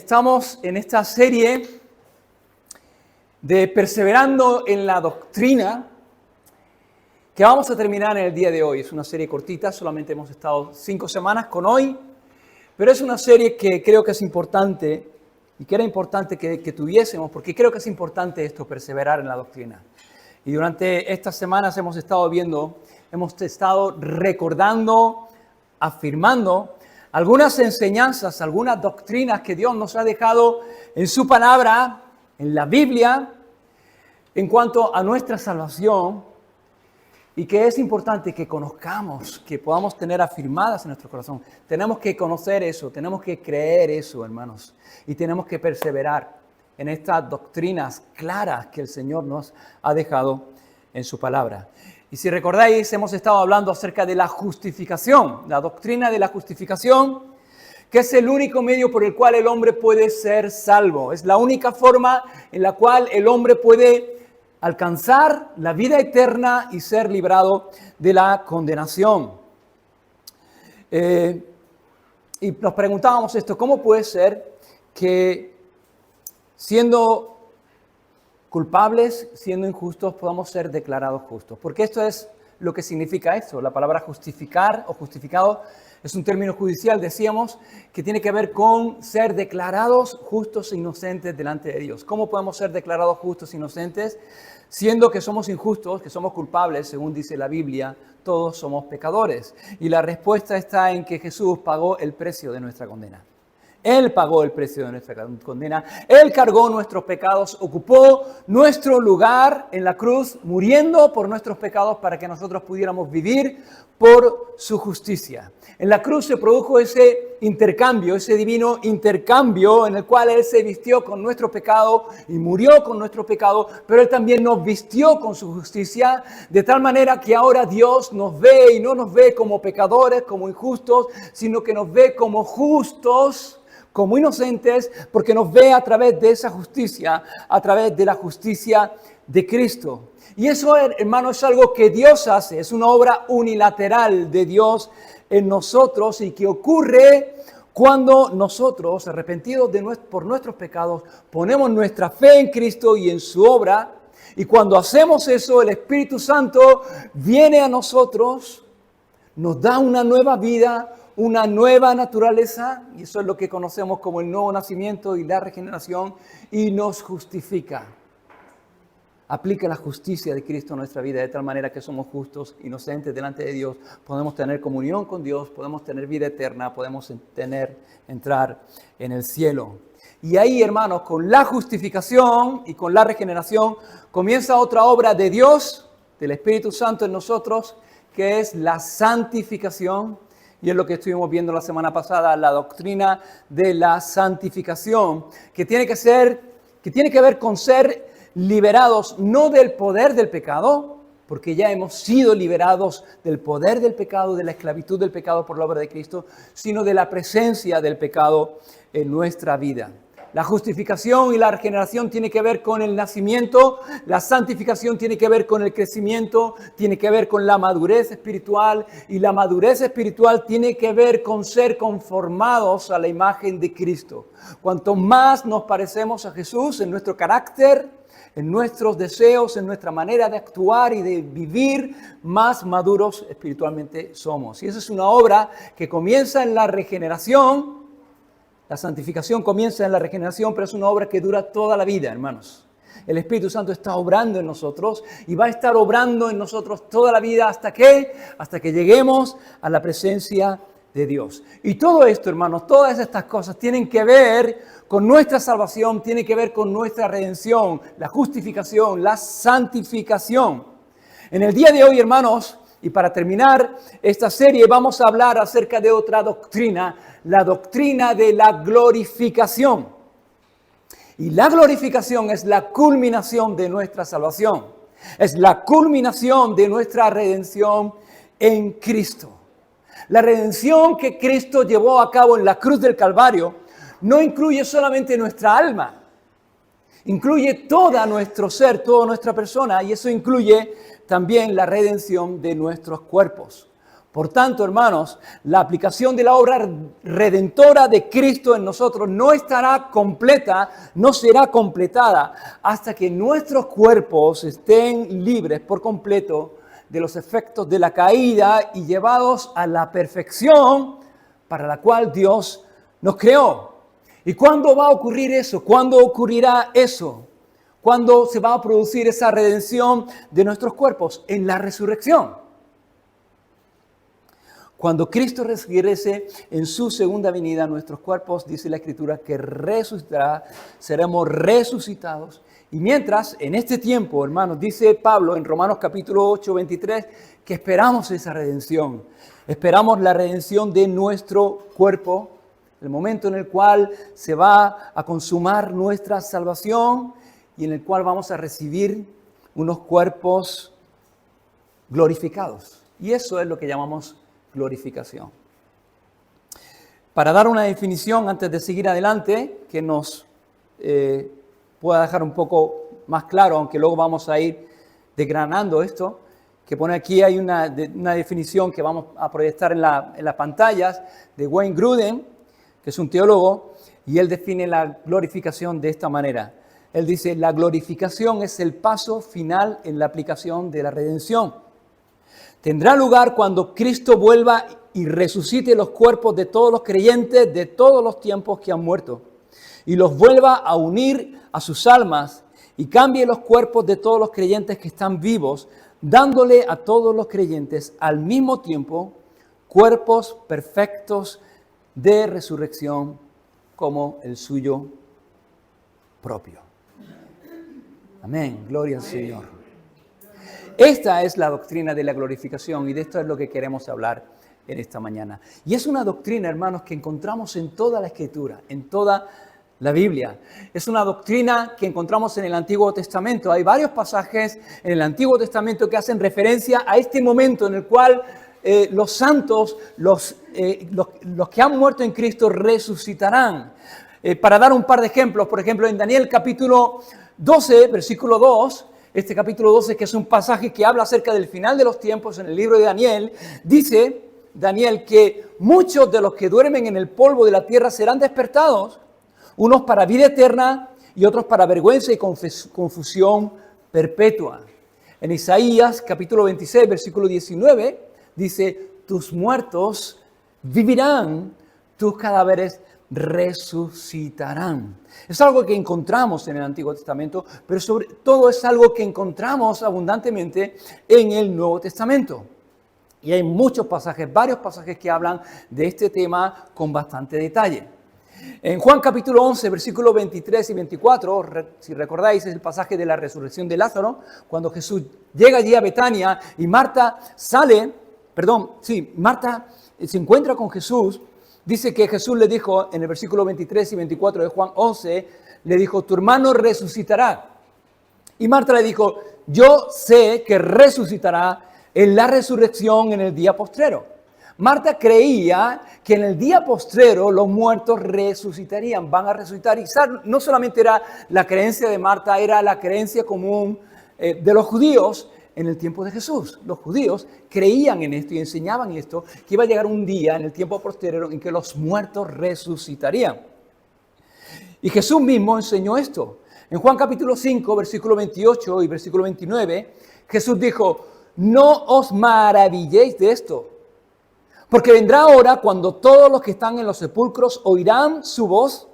estamos en esta serie de Perseverando en la Doctrina, que vamos a terminar en el día de hoy. Es una serie cortita, solamente hemos estado 5 semanas con hoy, pero es una serie que creo que es importante y que era importante que tuviésemos, porque creo que es importante esto, perseverar en la doctrina. Y durante estas semanas hemos estado recordando, afirmando algunas enseñanzas, algunas doctrinas que Dios nos ha dejado en su palabra, en la Biblia, en cuanto a nuestra salvación, y que es importante que conozcamos, que podamos tener afirmadas en nuestro corazón. Tenemos que conocer eso, tenemos que creer eso, hermanos, y tenemos que perseverar en estas doctrinas claras que el Señor nos ha dejado en su palabra. Y si recordáis, hemos estado hablando acerca de la justificación, la doctrina de la justificación, que es el único medio por el cual el hombre puede ser salvo. Es la única forma en la cual el hombre puede alcanzar la vida eterna y ser librado de la condenación. Y nos preguntábamos esto, ¿cómo puede ser que siendo culpables, siendo injustos, podamos ser declarados justos? Porque esto es lo que significa esto. La palabra justificar o justificado es un término judicial, decíamos, que tiene que ver con ser declarados justos e inocentes delante de Dios. ¿Cómo podemos ser declarados justos e inocentes? Siendo que somos injustos, que somos culpables, según dice la Biblia, todos somos pecadores. Y la respuesta está en que Jesús pagó el precio de nuestra condena. Él pagó el precio de nuestra condena. Él cargó nuestros pecados, ocupó nuestro lugar en la cruz, muriendo por nuestros pecados para que nosotros pudiéramos vivir por su justicia. En la cruz se produjo ese intercambio, ese divino intercambio en el cual Él se vistió con nuestro pecado y murió con nuestro pecado, pero Él también nos vistió con su justicia, de tal manera que ahora Dios nos ve y no nos ve como pecadores, como injustos, sino que nos ve como justos, como inocentes, porque nos ve a través de esa justicia, a través de la justicia de Cristo. Y eso, hermano, es algo que Dios hace, es una obra unilateral de Dios en nosotros y que ocurre cuando nosotros, arrepentidos por nuestros pecados, ponemos nuestra fe en Cristo y en su obra. Y cuando hacemos eso, el Espíritu Santo viene a nosotros, nos da una nueva vida, una nueva naturaleza, y eso es lo que conocemos como el nuevo nacimiento y la regeneración, y nos justifica. Aplica la justicia de Cristo a nuestra vida de tal manera que somos justos, inocentes delante de Dios, podemos tener comunión con Dios, podemos tener vida eterna, podemos entrar en el cielo. Y ahí, hermanos, con la justificación y con la regeneración, comienza otra obra de Dios, del Espíritu Santo en nosotros, que es la santificación. Y es lo que estuvimos viendo la semana pasada, la doctrina de la santificación, que tiene que ver con ser liberados no del poder del pecado, porque ya hemos sido liberados del poder del pecado, de la esclavitud del pecado por la obra de Cristo, sino de la presencia del pecado en nuestra vida. La justificación y la regeneración tiene que ver con el nacimiento, la santificación tiene que ver con el crecimiento, tiene que ver con la madurez espiritual, y la madurez espiritual tiene que ver con ser conformados a la imagen de Cristo. Cuanto más nos parecemos a Jesús en nuestro carácter, en nuestros deseos, en nuestra manera de actuar y de vivir, más maduros espiritualmente somos. Y esa es una obra que comienza en la regeneración. La santificación comienza en la regeneración, pero es una obra que dura toda la vida, hermanos. El Espíritu Santo está obrando en nosotros y va a estar obrando en nosotros toda la vida. ¿Hasta qué? Hasta que lleguemos a la presencia de Dios. Y todo esto, hermanos, todas estas cosas tienen que ver con nuestra salvación, tienen que ver con nuestra redención, la justificación, la santificación. En el día de hoy, hermanos, y para terminar esta serie, vamos a hablar acerca de otra doctrina, la doctrina de la glorificación. Y la glorificación es la culminación de nuestra salvación. Es la culminación de nuestra redención en Cristo. La redención que Cristo llevó a cabo en la cruz del Calvario no incluye solamente nuestra alma. Incluye todo nuestro ser, toda nuestra persona, y eso incluye también la redención de nuestros cuerpos. Por tanto, hermanos, la aplicación de la obra redentora de Cristo en nosotros no estará completa, no será completada hasta que nuestros cuerpos estén libres por completo de los efectos de la caída y llevados a la perfección para la cual Dios nos creó. ¿Y cuándo va a ocurrir eso? ¿Cuándo ocurrirá eso? ¿Cuándo se va a producir esa redención de nuestros cuerpos? En la resurrección. Cuando Cristo regrese en su segunda venida, nuestros cuerpos, dice la Escritura, que resucitará, seremos resucitados. Y mientras, en este tiempo, hermanos, dice Pablo en Romanos capítulo 8, 23, que esperamos esa redención. Esperamos la redención de nuestro cuerpo, el momento en el cual se va a consumar nuestra salvación y en el cual vamos a recibir unos cuerpos glorificados. Y eso es lo que llamamos glorificación. Para dar una definición, antes de seguir adelante, que nos pueda dejar un poco más claro, aunque luego vamos a ir desgranando esto, que pone aquí hay una definición que vamos a proyectar en las pantallas de Wayne Grudem, que es un teólogo, y él define la glorificación de esta manera. Él dice, la glorificación es el paso final en la aplicación de la redención. Tendrá lugar cuando Cristo vuelva y resucite los cuerpos de todos los creyentes de todos los tiempos que han muerto y los vuelva a unir a sus almas y cambie los cuerpos de todos los creyentes que están vivos, dándole a todos los creyentes al mismo tiempo cuerpos perfectos de resurrección como el suyo propio. Amén. Gloria al Señor. Esta es la doctrina de la glorificación y de esto es lo que queremos hablar en esta mañana. Y es una doctrina, hermanos, que encontramos en toda la Escritura, en toda la Biblia. Es una doctrina que encontramos en el Antiguo Testamento. Hay varios pasajes en el Antiguo Testamento que hacen referencia a este momento en el cual los santos, los que han muerto en Cristo, resucitarán. Para dar un par de ejemplos, por ejemplo, en Daniel capítulo 12, versículo 2, este capítulo 12, que es un pasaje que habla acerca del final de los tiempos en el libro de Daniel, dice Daniel que muchos de los que duermen en el polvo de la tierra serán despertados, unos para vida eterna y otros para vergüenza y confusión perpetua. En Isaías capítulo 26, versículo 19, dice, tus muertos vivirán, tus cadáveres resucitarán. Es algo que encontramos en el Antiguo Testamento, pero sobre todo es algo que encontramos abundantemente en el Nuevo Testamento. Y hay muchos pasajes, varios pasajes que hablan de este tema con bastante detalle. En Juan capítulo 11, versículos 23 y 24, si recordáis, es el pasaje de la resurrección de Lázaro, cuando Jesús llega allí a Betania y Marta se encuentra con Jesús. Dice que Jesús le dijo en el versículo 23 y 24 de Juan 11, le dijo, tu hermano resucitará. Y Marta le dijo, yo sé que resucitará en la resurrección en el día postrero. Marta creía que en el día postrero los muertos resucitarían, van a resucitar. Y no solamente era la creencia de Marta, era la creencia común de los judíos en el tiempo de Jesús. Los judíos creían en esto y enseñaban esto, que iba a llegar un día en el tiempo postrero en que los muertos resucitarían. Y Jesús mismo enseñó esto. En Juan capítulo 5, versículo 28 y versículo 29, Jesús dijo, no os maravilléis de esto, porque vendrá hora cuando todos los que están en los sepulcros oirán su voz,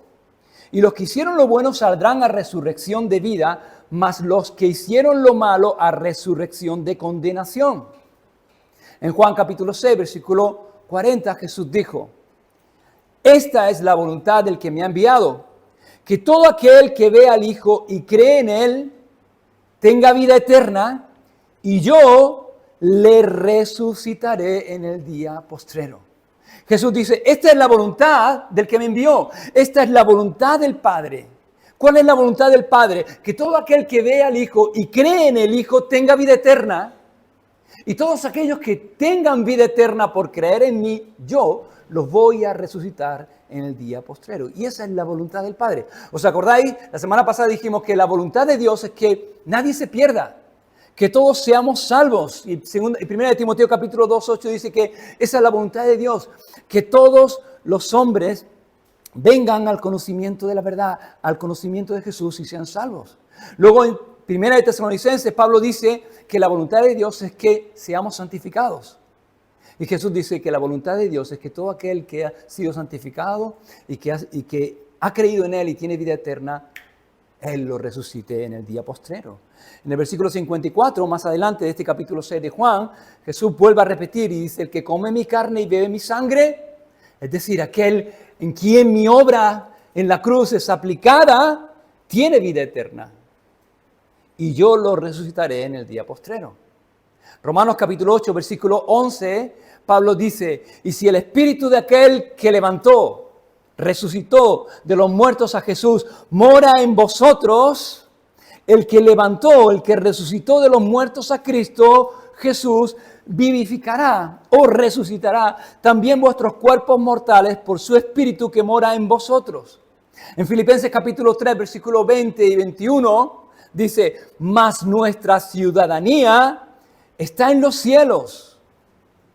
y los que hicieron lo bueno saldrán a resurrección de vida, mas los que hicieron lo malo a resurrección de condenación. En Juan capítulo 6, versículo 40, Jesús dijo, esta es la voluntad del que me ha enviado, que todo aquel que ve al Hijo y cree en Él tenga vida eterna, y yo le resucitaré en el día postrero. Jesús dice, esta es la voluntad del que me envió, esta es la voluntad del Padre. ¿Cuál es la voluntad del Padre? Que todo aquel que ve al Hijo y cree en el Hijo tenga vida eterna, y todos aquellos que tengan vida eterna por creer en mí, yo los voy a resucitar en el día postrero. Y esa es la voluntad del Padre. ¿Os acordáis? La semana pasada dijimos que la voluntad de Dios es que nadie se pierda, que todos seamos salvos. Y 1 Timoteo capítulo 2:8 dice que esa es la voluntad de Dios, que todos los hombres vengan al conocimiento de la verdad, al conocimiento de Jesús y sean salvos. Luego en 1 Tesalonicenses, Pablo dice que la voluntad de Dios es que seamos santificados. Y Jesús dice que la voluntad de Dios es que todo aquel que ha sido santificado y que ha creído en Él y tiene vida eterna, Él lo resucite en el día postrero. En el versículo 54, más adelante de este capítulo 6 de Juan, Jesús vuelve a repetir y dice, el que come mi carne y bebe mi sangre, es decir, aquel en quien mi obra en la cruz es aplicada, tiene vida eterna. Y yo lo resucitaré en el día postrero. Romanos capítulo 8, versículo 11, Pablo dice, y si el espíritu de aquel que levantó, resucitó de los muertos a Jesús, mora en vosotros, el que levantó, el que resucitó de los muertos a Cristo, Jesús, vivificará o resucitará también vuestros cuerpos mortales por su espíritu que mora en vosotros. En Filipenses capítulo 3, versículos 20 y 21, dice, mas nuestra ciudadanía está en los cielos,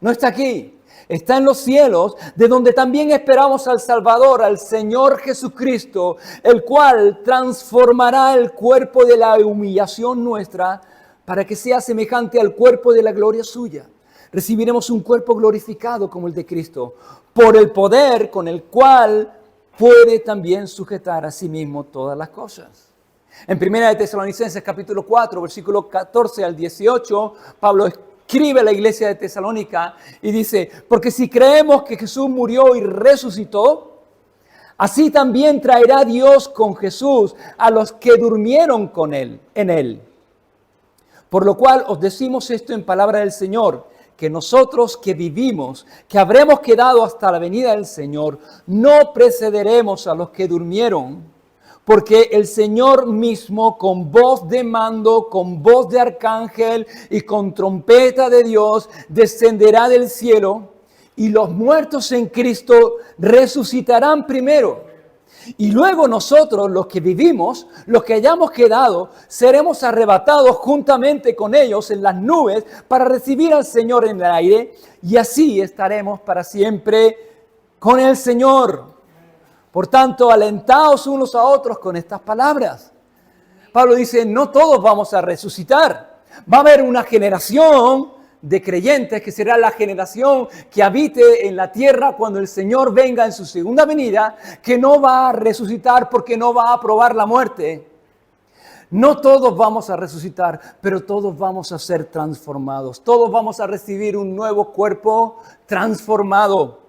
no está aquí, está en los cielos, de donde también esperamos al Salvador, al Señor Jesucristo, el cual transformará el cuerpo de la humillación nuestra para que sea semejante al cuerpo de la gloria suya. Recibiremos un cuerpo glorificado como el de Cristo, por el poder con el cual puede también sujetar a sí mismo todas las cosas. En 1 Tesalonicenses capítulo 4, versículo 14 al 18, Pablo escribe a la iglesia de Tesalónica y dice, porque si creemos que Jesús murió y resucitó, así también traerá Dios con Jesús a los que durmieron en él. Por lo cual os decimos esto en palabra del Señor, que nosotros que vivimos, que habremos quedado hasta la venida del Señor, no precederemos a los que durmieron, porque el Señor mismo con voz de mando, con voz de arcángel y con trompeta de Dios descenderá del cielo y los muertos en Cristo resucitarán primero. Y luego nosotros, los que vivimos, los que hayamos quedado, seremos arrebatados juntamente con ellos en las nubes para recibir al Señor en el aire y así estaremos para siempre con el Señor. Por tanto, alentaos unos a otros con estas palabras. Pablo dice, no todos vamos a resucitar. Va a haber una generación de creyentes que será la generación que habite en la tierra cuando el Señor venga en su segunda venida, que no va a resucitar porque no va a probar la muerte. No todos vamos a resucitar, pero todos vamos a ser transformados. Todos vamos a recibir un nuevo cuerpo transformado.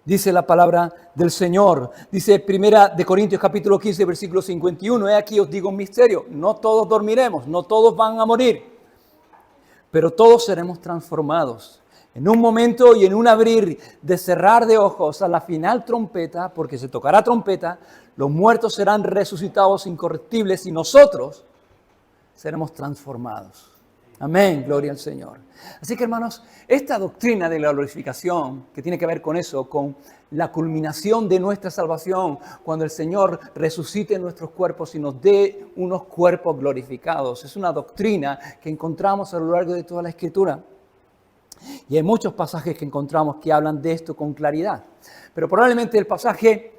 Dice la palabra del Señor. Dice 1 Corintios capítulo 15, versículo 51. He aquí os digo un misterio. No todos dormiremos, no todos van a morir. Pero todos seremos transformados. En un momento y en un abrir de cerrar de ojos a la final trompeta, porque se tocará trompeta, los muertos serán resucitados incorruptibles y nosotros seremos transformados. Amén, gloria al Señor. Así que hermanos, esta doctrina de la glorificación, que tiene que ver con eso, con la culminación de nuestra salvación, cuando el Señor resucite nuestros cuerpos y nos dé unos cuerpos glorificados, es una doctrina que encontramos a lo largo de toda la Escritura. Y hay muchos pasajes que encontramos que hablan de esto con claridad. Pero probablemente el pasaje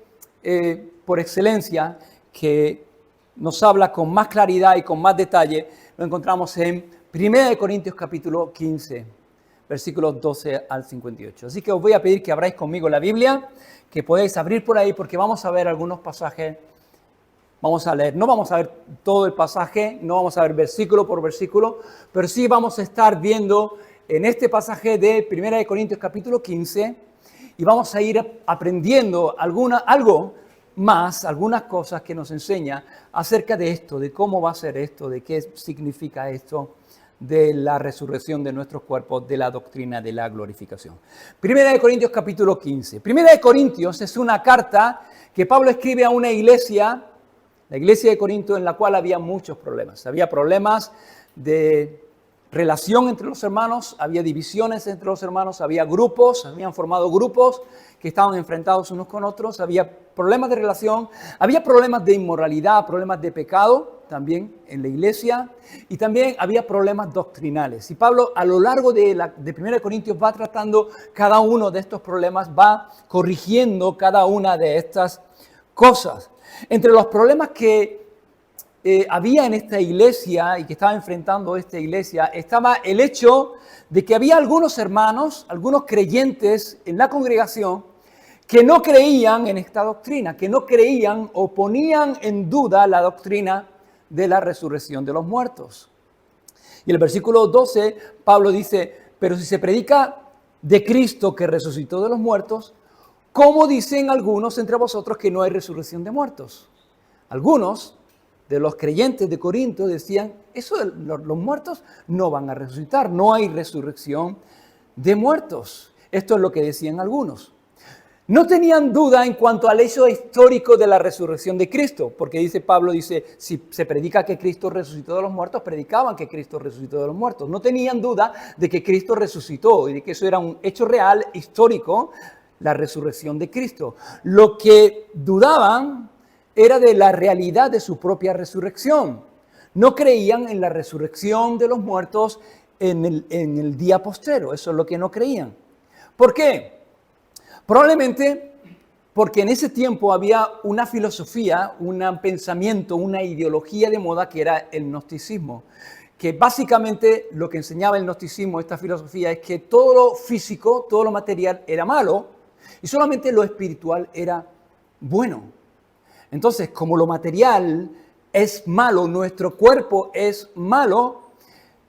por excelencia que nos habla con más claridad y con más detalle, lo encontramos en 1 Corintios capítulo 15, versículos 12 al 58. Así que os voy a pedir que abráis conmigo la Biblia, que podáis abrir por ahí porque vamos a ver algunos pasajes. Vamos a leer, no vamos a ver todo el pasaje, no vamos a ver versículo por versículo, pero sí vamos a estar viendo en este pasaje de 1 Corintios capítulo 15 y vamos a ir aprendiendo algo más, algunas cosas que nos enseña acerca de esto, de cómo va a ser esto, de qué significa esto, de la resurrección de nuestros cuerpos, de la doctrina de la glorificación. 1 Corintios capítulo 15. 1 Corintios es una carta que Pablo escribe a una iglesia, la iglesia de Corinto, en la cual había muchos problemas. Había problemas de relación entre los hermanos, había divisiones entre los hermanos, había grupos, habían formado grupos que estaban enfrentados unos con otros, había problemas de relación, había problemas de inmoralidad, problemas de pecado. también en la iglesia y también había problemas doctrinales. Y Pablo a lo largo de 1 Corintios va tratando cada uno de estos problemas, va corrigiendo cada una de estas cosas. Entre los problemas que había en esta iglesia y que estaba enfrentando esta iglesia, estaba el hecho de que había algunos hermanos, algunos creyentes en la congregación que no creían en esta doctrina, que no creían o ponían en duda la doctrina de la resurrección de los muertos. Y en el versículo 12, Pablo dice, pero si se predica de Cristo que resucitó de los muertos, ¿cómo dicen algunos entre vosotros que no hay resurrección de muertos? Algunos de los creyentes de Corinto decían, los muertos no van a resucitar, no hay resurrección de muertos. Esto es lo que decían algunos. No tenían duda en cuanto al hecho histórico de la resurrección de Cristo, porque Pablo dice, si se predica que Cristo resucitó de los muertos, predicaban que Cristo resucitó de los muertos. No tenían duda de que Cristo resucitó y de que eso era un hecho real, histórico, la resurrección de Cristo. Lo que dudaban era de la realidad de su propia resurrección. No creían en la resurrección de los muertos en el día postero. Eso es lo que no creían. ¿Por qué? Probablemente porque en ese tiempo había una filosofía, un pensamiento, una ideología de moda que era el gnosticismo. Que básicamente lo que enseñaba el gnosticismo, esta filosofía, es que todo lo físico, todo lo material era malo y solamente lo espiritual era bueno. Entonces, como lo material es malo, nuestro cuerpo es malo,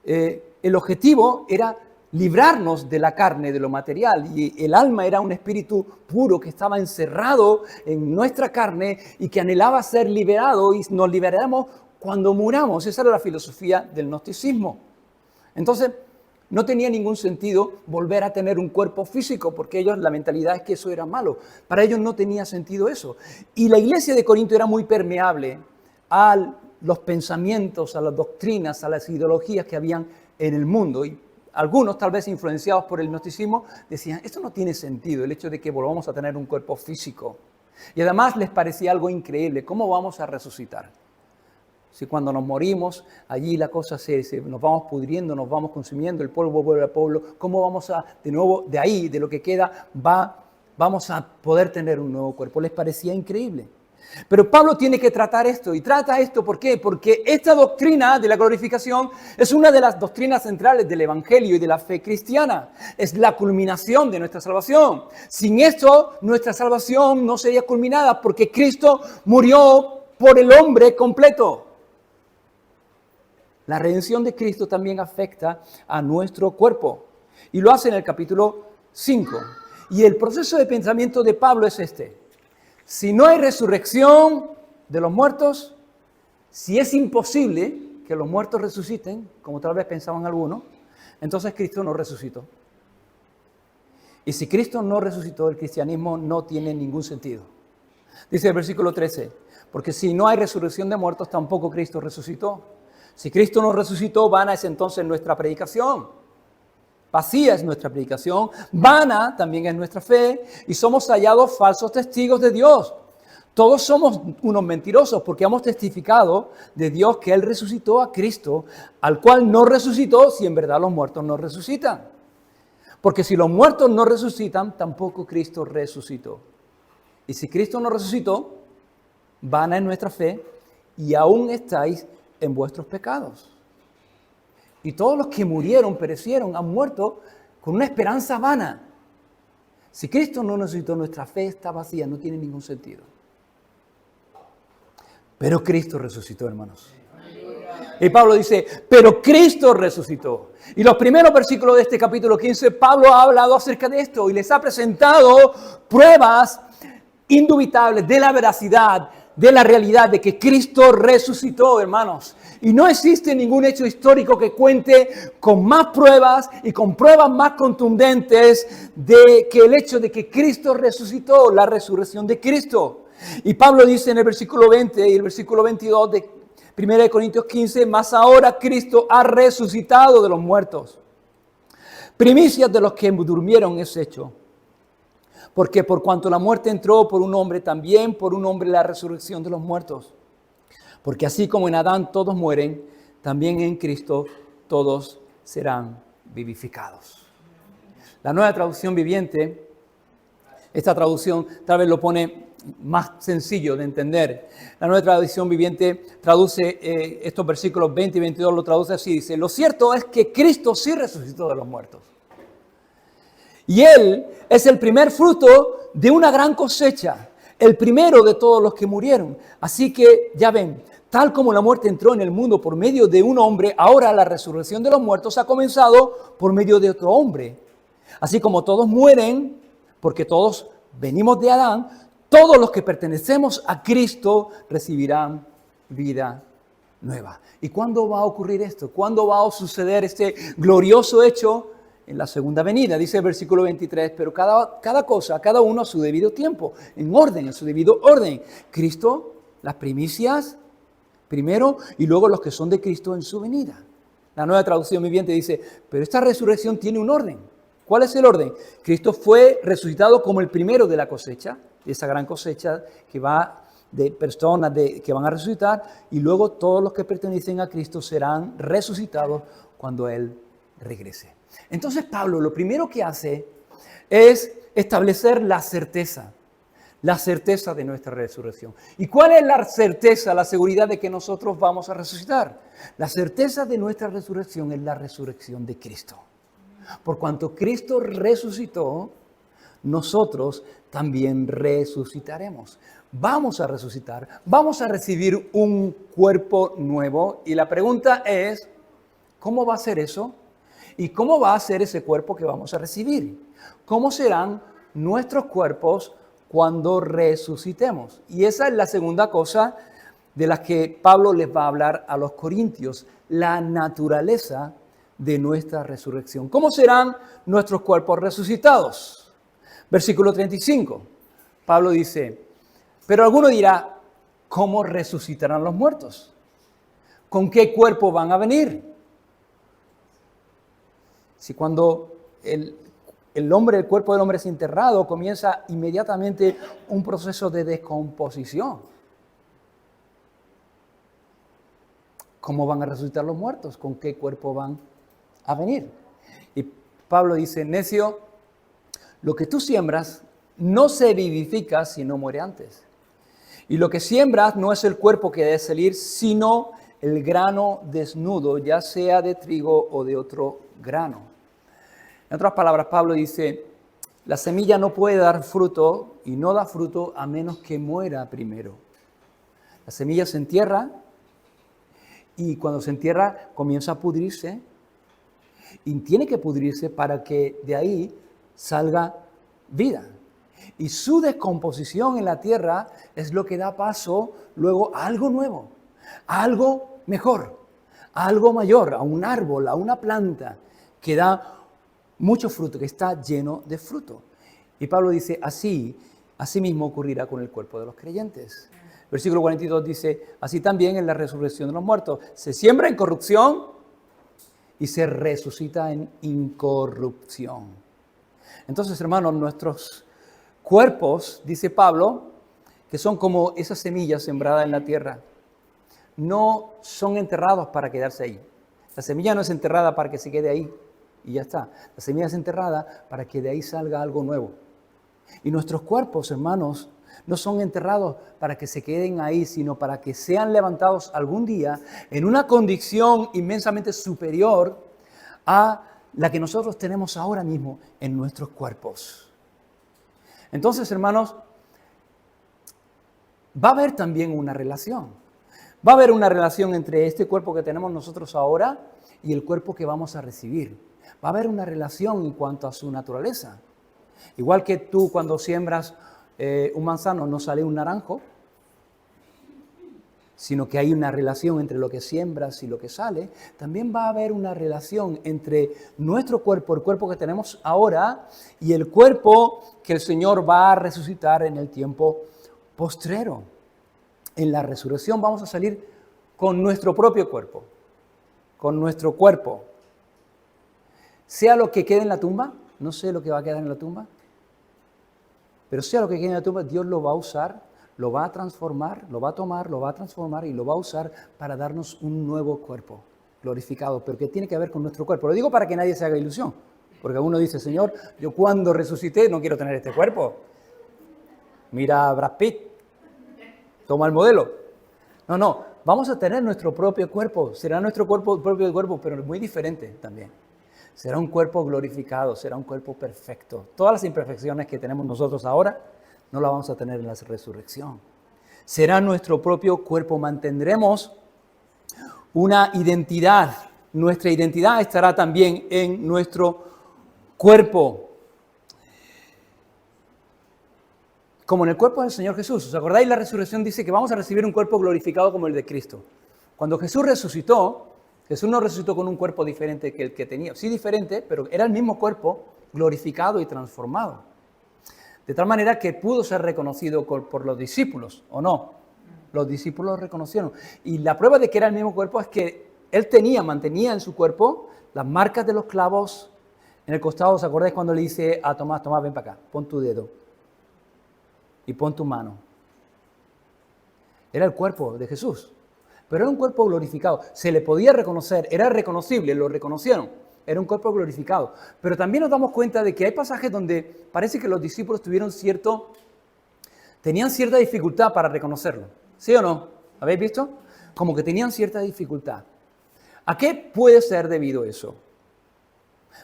el objetivo era librarnos de la carne, de lo material. Y el alma era un espíritu puro que estaba encerrado en nuestra carne y que anhelaba ser liberado y nos liberáramos cuando muramos. Esa era la filosofía del gnosticismo. Entonces, no tenía ningún sentido volver a tener un cuerpo físico, porque ellos, la mentalidad es que eso era malo. Para ellos no tenía sentido eso. Y la iglesia de Corinto era muy permeable a los pensamientos, a las doctrinas, a las ideologías que habían en el mundo. Y algunos, tal vez influenciados por el gnosticismo, decían, esto no tiene sentido, el hecho de que volvamos a tener un cuerpo físico. Y además les parecía algo increíble, ¿cómo vamos a resucitar? Si cuando nos morimos, allí la cosa nos vamos pudriendo, nos vamos consumiendo, el polvo vuelve al polvo, ¿cómo vamos a, de nuevo, de ahí, de lo que queda, vamos a poder tener un nuevo cuerpo? Les parecía increíble. Pero Pablo tiene que tratar esto, y trata esto, ¿por qué? Porque esta doctrina de la glorificación es una de las doctrinas centrales del Evangelio y de la fe cristiana. Es la culminación de nuestra salvación. Sin esto, nuestra salvación no sería culminada, porque Cristo murió por el hombre completo. La redención de Cristo también afecta a nuestro cuerpo. Y lo hace en el capítulo 5. Y el proceso de pensamiento de Pablo es este. Si no hay resurrección de los muertos, si es imposible que los muertos resuciten, como tal vez pensaban algunos, entonces Cristo no resucitó. Y si Cristo no resucitó, el cristianismo no tiene ningún sentido. Dice el versículo 13, porque si no hay resurrección de muertos, tampoco Cristo resucitó. Si Cristo no resucitó, vana es entonces nuestra predicación. Vacía es nuestra predicación, vana también es nuestra fe, y somos hallados falsos testigos de Dios. Todos somos unos mentirosos porque hemos testificado de Dios que Él resucitó a Cristo, al cual no resucitó si en verdad los muertos no resucitan. Porque si los muertos no resucitan, tampoco Cristo resucitó. Y si Cristo no resucitó, vana es nuestra fe y aún estáis en vuestros pecados. Y todos los que murieron, perecieron, han muerto con una esperanza vana. Si Cristo no resucitó, nuestra fe está vacía, no tiene ningún sentido. Pero Cristo resucitó, hermanos. Y Pablo dice, pero Cristo resucitó. Y los primeros versículos de este capítulo 15, Pablo ha hablado acerca de esto y les ha presentado pruebas indubitables de la veracidad, de la realidad de que Cristo resucitó, hermanos. Y no existe ningún hecho histórico que cuente con más pruebas y con pruebas más contundentes de que el hecho de que Cristo resucitó, la resurrección de Cristo. Y Pablo dice en el versículo 20 y el versículo 22 de 1 Corintios 15, mas ahora Cristo ha resucitado de los muertos. Primicias de los que durmieron es hecho. Porque por cuanto la muerte entró por un hombre, también por un hombre la resurrección de los muertos. Porque así como en Adán todos mueren, también en Cristo todos serán vivificados. La Nueva Traducción Viviente, esta traducción tal vez lo pone más sencillo de entender. La Nueva Traducción Viviente traduce estos versículos 20 y 22, lo traduce así, dice: lo cierto es que Cristo sí resucitó de los muertos. Y Él es el primer fruto de una gran cosecha, el primero de todos los que murieron. Así que, ya ven, tal como la muerte entró en el mundo por medio de un hombre, ahora la resurrección de los muertos ha comenzado por medio de otro hombre. Así como todos mueren, porque todos venimos de Adán, todos los que pertenecemos a Cristo recibirán vida nueva. ¿Y cuándo va a ocurrir esto? ¿Cuándo va a suceder este glorioso hecho? En la segunda venida, dice el versículo 23, pero cada cosa, cada uno a su debido tiempo, en orden, en su debido orden. Cristo, las primicias primero, y luego los que son de Cristo en su venida. La Nueva Traducción Viviente dice, pero esta resurrección tiene un orden. ¿Cuál es el orden? Cristo fue resucitado como el primero de la cosecha, de esa gran cosecha que va de personas que van a resucitar, y luego todos los que pertenecen a Cristo serán resucitados cuando Él regrese. Entonces Pablo lo primero que hace es establecer la certeza de nuestra resurrección. ¿Y cuál es la certeza, la seguridad de que nosotros vamos a resucitar? La certeza de nuestra resurrección es la resurrección de Cristo. Por cuanto Cristo resucitó, nosotros también resucitaremos. Vamos a resucitar, vamos a recibir un cuerpo nuevo. Y la pregunta es, ¿cómo va a ser eso? ¿Y cómo va a ser ese cuerpo que vamos a recibir? ¿Cómo serán nuestros cuerpos cuando resucitemos? Y esa es la segunda cosa de la que Pablo les va a hablar a los corintios, la naturaleza de nuestra resurrección. ¿Cómo serán nuestros cuerpos resucitados? Versículo 35, Pablo dice, pero alguno dirá, ¿cómo resucitarán los muertos? ¿Con qué cuerpo van a venir? Si cuando el cuerpo del hombre es enterrado, comienza inmediatamente un proceso de descomposición. ¿Cómo van a resucitar los muertos? ¿Con qué cuerpo van a venir? Y Pablo dice, necio, lo que tú siembras no se vivifica si no muere antes. Y lo que siembras no es el cuerpo que debe salir, sino el grano desnudo, ya sea de trigo o de otro grano. En otras palabras, Pablo dice, la semilla no puede dar fruto y no da fruto a menos que muera primero. La semilla se entierra y cuando se entierra comienza a pudrirse y tiene que pudrirse para que de ahí salga vida. Y su descomposición en la tierra es lo que da paso luego a algo nuevo, a algo mejor, a algo mayor, a un árbol, a una planta que da mucho fruto, que está lleno de fruto. Y Pablo dice, así mismo ocurrirá con el cuerpo de los creyentes. Versículo 42 dice, así también en la resurrección de los muertos. Se siembra en corrupción y se resucita en incorrupción. Entonces, hermanos, nuestros cuerpos, dice Pablo, que son como esas semillas sembradas en la tierra, no son enterrados para quedarse ahí. La semilla no es enterrada para que se quede ahí y ya está. La semilla es enterrada para que de ahí salga algo nuevo. Y nuestros cuerpos, hermanos, no son enterrados para que se queden ahí, sino para que sean levantados algún día en una condición inmensamente superior a la que nosotros tenemos ahora mismo en nuestros cuerpos. Entonces, hermanos, va a haber también una relación. Va a haber una relación entre este cuerpo que tenemos nosotros ahora y el cuerpo que vamos a recibir. Va a haber una relación en cuanto a su naturaleza. Igual que tú cuando siembras un manzano no sale un naranjo, sino que hay una relación entre lo que siembras y lo que sale, también va a haber una relación entre nuestro cuerpo, el cuerpo que tenemos ahora, y el cuerpo que el Señor va a resucitar en el tiempo postrero. En la resurrección vamos a salir con nuestro propio cuerpo, con nuestro cuerpo. Sea lo que quede en la tumba, no sé lo que va a quedar en la tumba, pero sea lo que quede en la tumba, Dios lo va a usar, lo va a transformar, lo va a tomar, lo va a transformar y lo va a usar para darnos un nuevo cuerpo glorificado, pero que tiene que ver con nuestro cuerpo. Lo digo para que nadie se haga ilusión, porque uno dice, Señor, yo cuando resucité no quiero tener este cuerpo. Mira a Brad Pitt, toma el modelo. No, vamos a tener nuestro propio cuerpo, será nuestro propio cuerpo, pero muy diferente también. Será un cuerpo glorificado, será un cuerpo perfecto. Todas las imperfecciones que tenemos nosotros ahora no las vamos a tener en la resurrección. Será nuestro propio cuerpo, mantendremos una identidad. Nuestra identidad estará también en nuestro cuerpo. Como en el cuerpo del Señor Jesús. ¿Os acordáis? La resurrección dice que vamos a recibir un cuerpo glorificado como el de Cristo. Cuando Jesús resucitó, Jesús no resucitó con un cuerpo diferente que el que tenía. Sí diferente, pero era el mismo cuerpo glorificado y transformado. De tal manera que pudo ser reconocido por los discípulos, ¿o no? Los discípulos lo reconocieron. Y la prueba de que era el mismo cuerpo es que él mantenía en su cuerpo las marcas de los clavos en el costado. ¿Os acordáis cuando le dice a Tomás, ven para acá, pon tu dedo y pon tu mano? Era el cuerpo de Jesús, pero era un cuerpo glorificado. Se le podía reconocer, era reconocible, lo reconocieron. Era un cuerpo glorificado. Pero también nos damos cuenta de que hay pasajes donde parece que los discípulos tenían cierta dificultad para reconocerlo. ¿Sí o no? ¿Habéis visto? Como que tenían cierta dificultad. ¿A qué puede ser debido eso?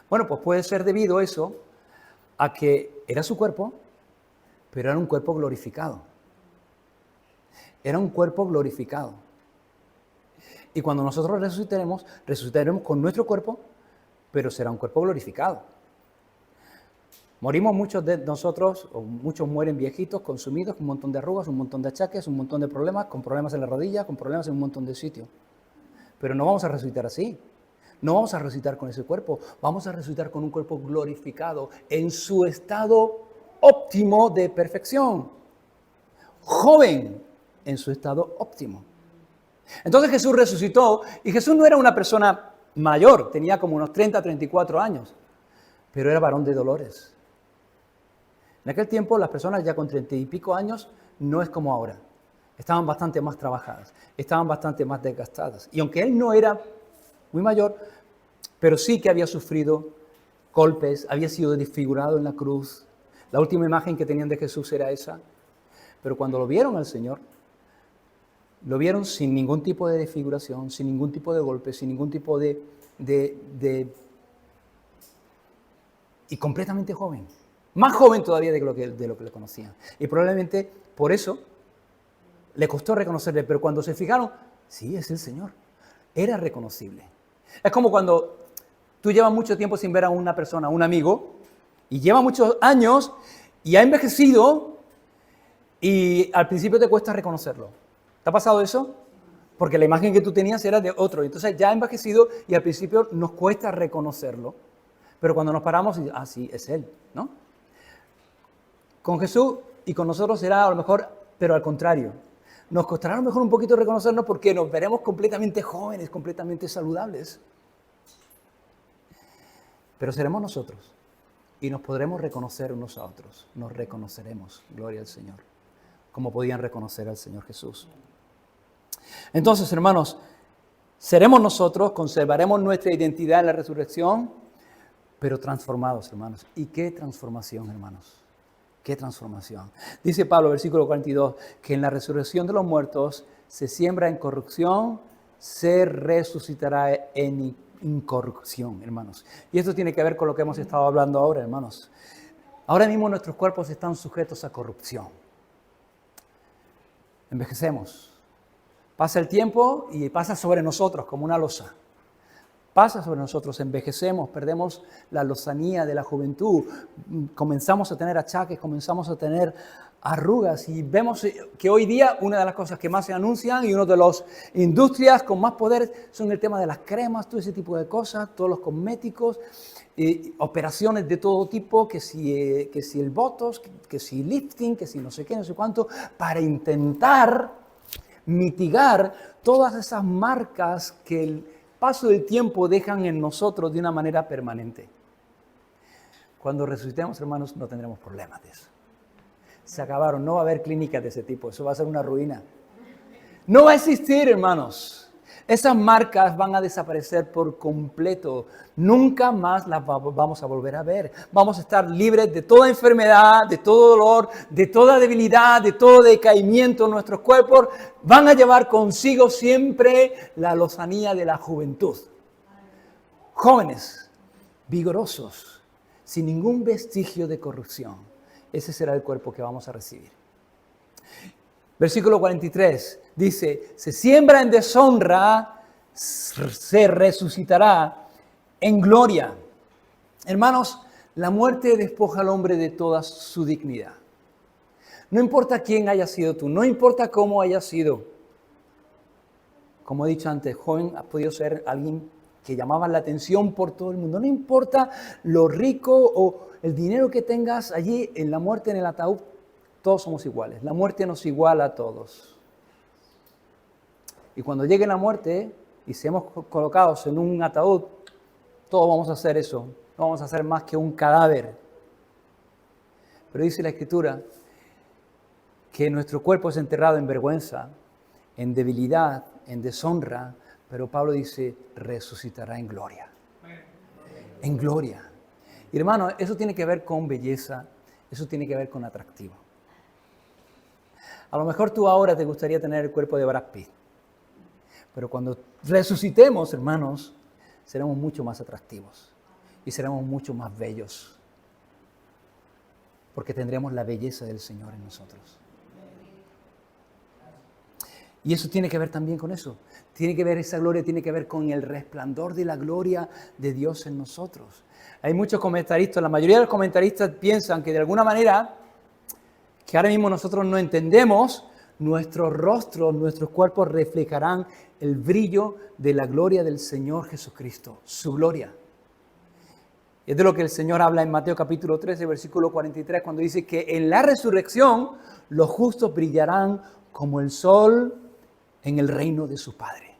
Bueno, pues puede ser debido eso a que era su cuerpo, pero era un cuerpo glorificado. Era un cuerpo glorificado. Y cuando nosotros resucitaremos con nuestro cuerpo, pero será un cuerpo glorificado. Morimos muchos de nosotros, o muchos mueren viejitos, consumidos, con un montón de arrugas, un montón de achaques, un montón de problemas, con problemas en la rodilla, con problemas en un montón de sitios. Pero no vamos a resucitar así. No vamos a resucitar con ese cuerpo. Vamos a resucitar con un cuerpo glorificado en su estado óptimo de perfección. Joven en su estado óptimo. Entonces Jesús resucitó y Jesús no era una persona mayor, tenía como unos 30, 34 años, pero era varón de dolores. En aquel tiempo las personas ya con 30 y pico años no es como ahora. Estaban bastante más trabajadas, estaban bastante más desgastadas. Y aunque él no era muy mayor, pero sí que había sufrido golpes, había sido desfigurado en la cruz. La última imagen que tenían de Jesús era esa. Pero cuando lo vieron al Señor, lo vieron sin ningún tipo de desfiguración, sin ningún tipo de golpe, sin ningún tipo de y completamente joven. Más joven todavía de lo que le conocían. Y probablemente por eso le costó reconocerle, pero cuando se fijaron, sí, es el Señor. Era reconocible. Es como cuando tú llevas mucho tiempo sin ver a una persona, a un amigo, y lleva muchos años y ha envejecido y al principio te cuesta reconocerlo. ¿Te ha pasado eso? Porque la imagen que tú tenías era de otro. Entonces ya ha envejecido y al principio nos cuesta reconocerlo. Pero cuando nos paramos, sí, es Él, ¿no? Con Jesús y con nosotros será a lo mejor, pero al contrario. Nos costará a lo mejor un poquito reconocernos porque nos veremos completamente jóvenes, completamente saludables. Pero seremos nosotros y nos podremos reconocer unos a otros. Nos reconoceremos, gloria al Señor, como podían reconocer al Señor Jesús. Entonces, hermanos, seremos nosotros, conservaremos nuestra identidad en la resurrección, pero transformados, hermanos. ¿Y qué transformación, hermanos? ¡Qué transformación! Dice Pablo, versículo 42, que en la resurrección de los muertos se siembra en corrupción, se resucitará en incorrupción, hermanos. Y esto tiene que ver con lo que hemos estado hablando ahora, hermanos. Ahora mismo nuestros cuerpos están sujetos a corrupción. Envejecemos. Pasa el tiempo y pasa sobre nosotros como una losa. Pasa sobre nosotros, envejecemos, perdemos la lozanía de la juventud, comenzamos a tener achaques, comenzamos a tener arrugas y vemos que hoy día una de las cosas que más se anuncian y una de las industrias con más poder son el tema de las cremas, todo ese tipo de cosas, todos los cosméticos, operaciones de todo tipo, que si el Botox, que si lifting, que si no sé qué, no sé cuánto, para intentar mitigar todas esas marcas que el paso del tiempo dejan en nosotros de una manera permanente. Cuando resucitemos, hermanos, no tendremos problemas de eso. Se acabaron, no va a haber clínicas de ese tipo, eso va a ser una ruina. No va a existir, hermanos. Esas marcas van a desaparecer por completo. Nunca más las vamos a volver a ver. Vamos a estar libres de toda enfermedad, de todo dolor, de toda debilidad, de todo decaimiento. Nuestros cuerpos van a llevar consigo siempre la lozanía de la juventud. Jóvenes, vigorosos, sin ningún vestigio de corrupción. Ese será el cuerpo que vamos a recibir. Versículo 43 dice, se siembra en deshonra, se resucitará en gloria. Hermanos, la muerte despoja al hombre de toda su dignidad. No importa quién haya sido tú, no importa cómo haya sido. Como he dicho antes, joven ha podido ser alguien que llamaba la atención por todo el mundo. No importa lo rico o el dinero que tengas allí en la muerte, en el ataúd, todos somos iguales. La muerte nos iguala a todos. Y cuando llegue la muerte y seamos colocados en un ataúd, todos vamos a hacer eso. No vamos a ser más que un cadáver. Pero dice la Escritura que nuestro cuerpo es enterrado en vergüenza, en debilidad, en deshonra, pero Pablo dice, resucitará en gloria. En gloria. Y hermano, eso tiene que ver con belleza, eso tiene que ver con atractivo. A lo mejor tú ahora te gustaría tener el cuerpo de Brad Pitt, pero cuando resucitemos, hermanos, seremos mucho más atractivos y seremos mucho más bellos, porque tendremos la belleza del Señor en nosotros. Y eso tiene que ver también con eso. Tiene que ver esa gloria, tiene que ver con el resplandor de la gloria de Dios en nosotros. Hay muchos comentaristas, la mayoría de los comentaristas piensan que de alguna manera, que ahora mismo nosotros no entendemos, nuestros rostros, nuestros cuerpos reflejarán el brillo de la gloria del Señor Jesucristo, su gloria. Es de lo que el Señor habla en Mateo capítulo 13, versículo 43, cuando dice que en la resurrección los justos brillarán como el sol en el reino de su Padre.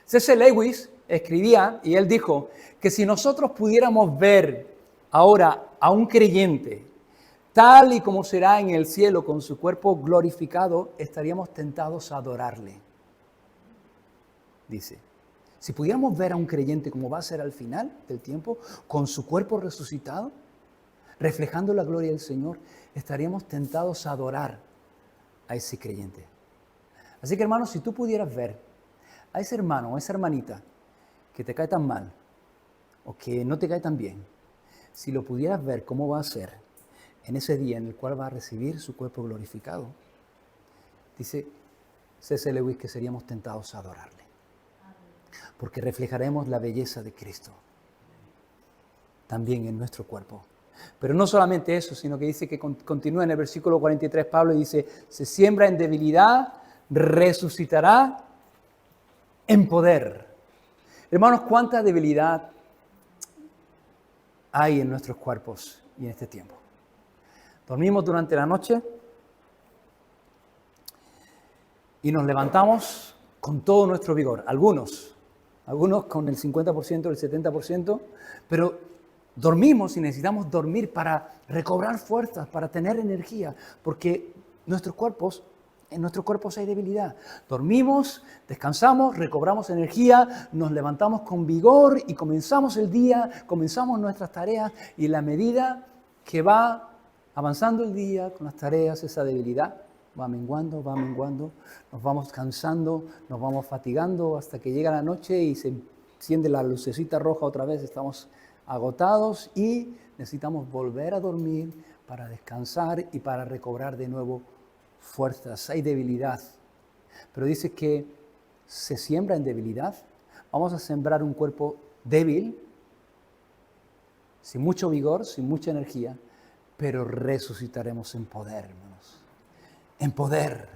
C.S. Lewis escribía y él dijo que si nosotros pudiéramos ver ahora a un creyente tal y como será en el cielo con su cuerpo glorificado, estaríamos tentados a adorarle. Dice, si pudiéramos ver a un creyente como va a ser al final del tiempo, con su cuerpo resucitado, reflejando la gloria del Señor, estaríamos tentados a adorar a ese creyente. Así que hermanos, si tú pudieras ver a ese hermano o a esa hermanita que te cae tan mal o que no te cae tan bien, si lo pudieras ver cómo va a ser en ese día en el cual va a recibir su cuerpo glorificado, dice C.S. Lewis que seríamos tentados a adorarle, porque reflejaremos la belleza de Cristo también en nuestro cuerpo. Pero no solamente eso, sino que dice que continúa en el versículo 43, Pablo dice, se siembra en debilidad, resucitará en poder. Hermanos, ¿cuánta debilidad hay en nuestros cuerpos y en este tiempo? Dormimos durante la noche y nos levantamos con todo nuestro vigor. Algunos con el 50%, el 70%, pero dormimos y necesitamos dormir para recobrar fuerzas, para tener energía, porque en nuestros cuerpos hay debilidad. Dormimos, descansamos, recobramos energía, nos levantamos con vigor y comenzamos el día, comenzamos nuestras tareas y en la medida que va avanzando el día con las tareas, esa debilidad va menguando, nos vamos cansando, nos vamos fatigando hasta que llega la noche y se enciende la lucecita roja otra vez, estamos agotados y necesitamos volver a dormir para descansar y para recobrar de nuevo fuerzas. Hay debilidad, pero dice que se siembra en debilidad. Vamos a sembrar un cuerpo débil, sin mucho vigor, sin mucha energía, pero resucitaremos en poder, hermanos. En poder.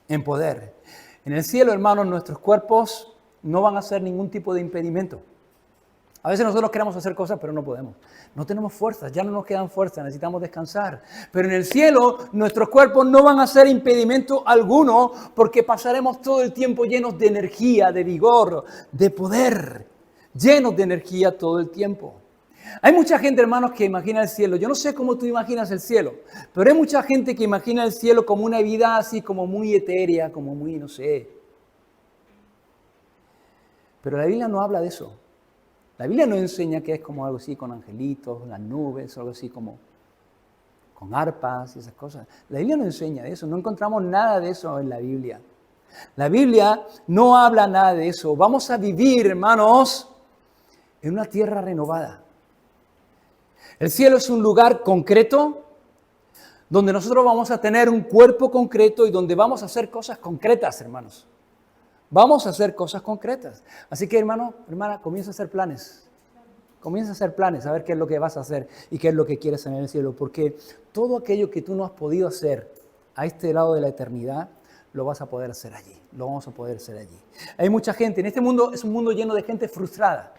En poder. En el cielo, hermanos, nuestros cuerpos no van a ser ningún tipo de impedimento. A veces nosotros queremos hacer cosas, pero no podemos. No tenemos fuerzas, ya no nos quedan fuerzas, necesitamos descansar. Pero en el cielo, nuestros cuerpos no van a ser impedimento alguno, porque pasaremos todo el tiempo llenos de energía, de vigor, de poder. Llenos de energía todo el tiempo. Hay mucha gente, hermanos, que imagina el cielo. Yo no sé cómo tú imaginas el cielo, pero hay mucha gente que imagina el cielo como una vida así, como muy etérea, como muy, no sé. Pero la Biblia no habla de eso. La Biblia no enseña que es como algo así con angelitos, las nubes, algo así como con arpas y esas cosas. La Biblia no enseña de eso, no encontramos nada de eso en la Biblia. La Biblia no habla nada de eso. Vamos a vivir, hermanos, en una tierra renovada. El cielo es un lugar concreto donde nosotros vamos a tener un cuerpo concreto y donde vamos a hacer cosas concretas, hermanos. Vamos a hacer cosas concretas. Así que, hermano, hermana, comienza a hacer planes. Comienza a hacer planes, a ver qué es lo que vas a hacer y qué es lo que quieres en el cielo. Porque todo aquello que tú no has podido hacer a este lado de la eternidad, lo vas a poder hacer allí. Lo vamos a poder hacer allí. Hay mucha gente. En este mundo es un mundo lleno de gente frustrada.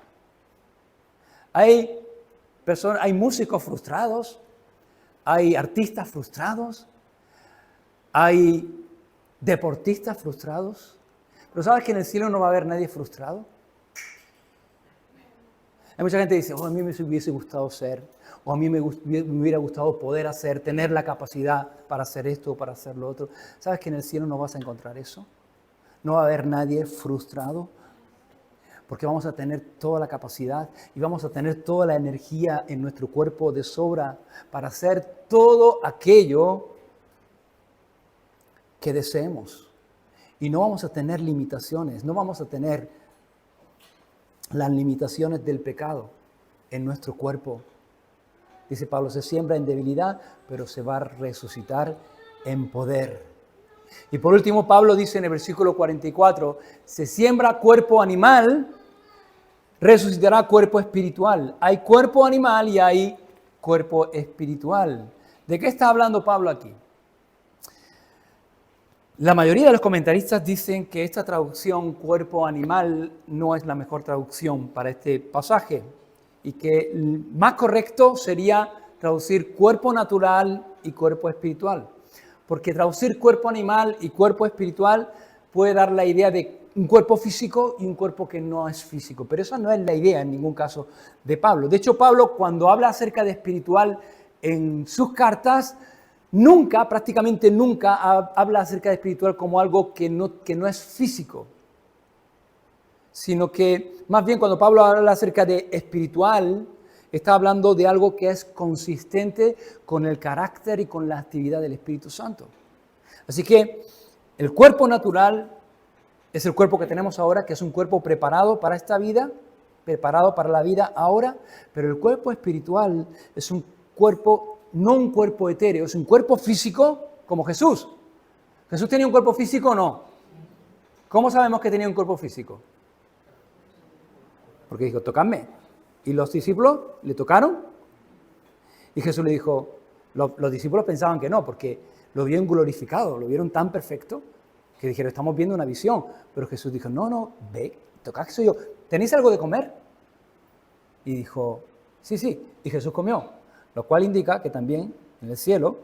Hay músicos frustrados, hay artistas frustrados, hay deportistas frustrados. Pero ¿sabes que en el cielo no va a haber nadie frustrado? Hay mucha gente que dice, a mí me hubiese gustado ser, o a mí me hubiera gustado poder hacer, tener la capacidad para hacer esto o para hacer lo otro. ¿Sabes que en el cielo no vas a encontrar eso? No va a haber nadie frustrado, porque vamos a tener toda la capacidad y vamos a tener toda la energía en nuestro cuerpo de sobra para hacer todo aquello que deseemos. Y no vamos a tener limitaciones, no vamos a tener las limitaciones del pecado en nuestro cuerpo. Dice Pablo, se siembra en debilidad, pero se va a resucitar en poder. Y por último, Pablo dice en el versículo 44, se siembra cuerpo animal, resucitará cuerpo espiritual. Hay cuerpo animal y hay cuerpo espiritual. ¿De qué está hablando Pablo aquí? La mayoría de los comentaristas dicen que esta traducción cuerpo animal no es la mejor traducción para este pasaje y que más correcto sería traducir cuerpo natural y cuerpo espiritual. Porque traducir cuerpo animal y cuerpo espiritual puede dar la idea de un cuerpo físico y un cuerpo que no es físico. Pero esa no es la idea en ningún caso de Pablo. De hecho, Pablo, cuando habla acerca de espiritual en sus cartas, prácticamente nunca habla acerca de espiritual como algo que no es físico. Sino que, más bien, cuando Pablo habla acerca de espiritual, está hablando de algo que es consistente con el carácter y con la actividad del Espíritu Santo. Así que el cuerpo natural es el cuerpo que tenemos ahora, que es un cuerpo preparado para esta vida, preparado para la vida ahora, pero el cuerpo espiritual es un cuerpo, no un cuerpo etéreo, es un cuerpo físico como Jesús. ¿Jesús tenía un cuerpo físico o no? ¿Cómo sabemos que tenía un cuerpo físico? Porque dijo, tocadme. Y los discípulos le tocaron y Jesús le dijo, los discípulos pensaban que no, porque lo vieron glorificado, lo vieron tan perfecto que dijeron, estamos viendo una visión. Pero Jesús dijo, no, ve, tocad que soy yo. ¿Tenéis algo de comer? Y dijo, sí. Y Jesús comió, lo cual indica que también en el cielo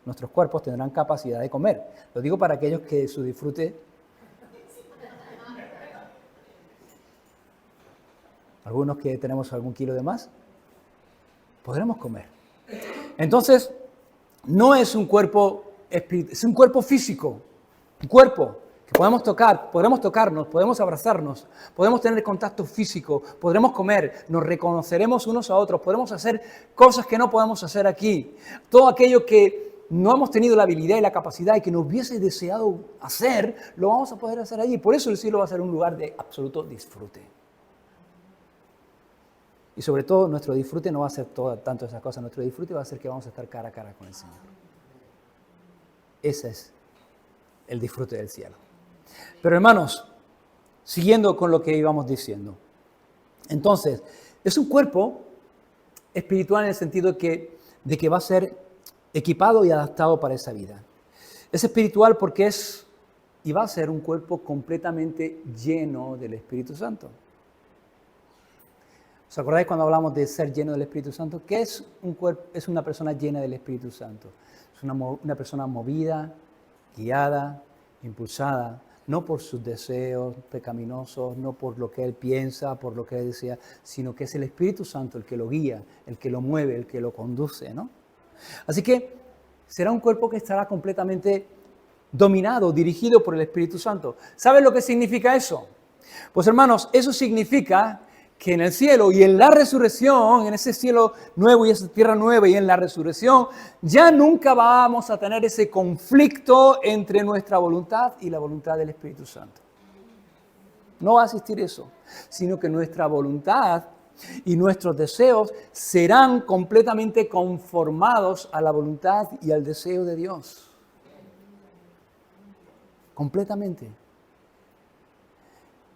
nuestros cuerpos tendrán capacidad de comer. Lo digo para aquellos que su disfrute. Algunos que tenemos algún kilo de más, podremos comer. Entonces, no es un cuerpo espiritual, es un cuerpo físico, un cuerpo que podemos tocar, podremos tocarnos, podemos abrazarnos, podemos tener contacto físico, podremos comer, nos reconoceremos unos a otros, podemos hacer cosas que no podemos hacer aquí. Todo aquello que no hemos tenido la habilidad y la capacidad y que nos hubiese deseado hacer, lo vamos a poder hacer allí. Por eso el cielo va a ser un lugar de absoluto disfrute. Y sobre todo, nuestro disfrute no va a ser tanto esas cosas, nuestro disfrute va a ser que vamos a estar cara a cara con el Señor. Ese es el disfrute del cielo. Pero hermanos, siguiendo con lo que íbamos diciendo. Entonces, es un cuerpo espiritual en el sentido de que va a ser equipado y adaptado para esa vida. Es espiritual porque y va a ser un cuerpo completamente lleno del Espíritu Santo. ¿Os acordáis cuando hablamos de ser lleno del Espíritu Santo? ¿Qué es un cuerpo? Es una persona llena del Espíritu Santo. Es una persona movida, guiada, impulsada no por sus deseos pecaminosos, no por lo que él piensa, por lo que él desea, sino que es el Espíritu Santo el que lo guía, el que lo mueve, el que lo conduce, ¿no? Así que será un cuerpo que estará completamente dominado, dirigido por el Espíritu Santo. ¿Saben lo que significa eso? Pues hermanos, eso significa que en el cielo y en la resurrección, en ese cielo nuevo y esa tierra nueva y en la resurrección, ya nunca vamos a tener ese conflicto entre nuestra voluntad y la voluntad del Espíritu Santo. No va a existir eso, sino que nuestra voluntad y nuestros deseos serán completamente conformados a la voluntad y al deseo de Dios. Completamente.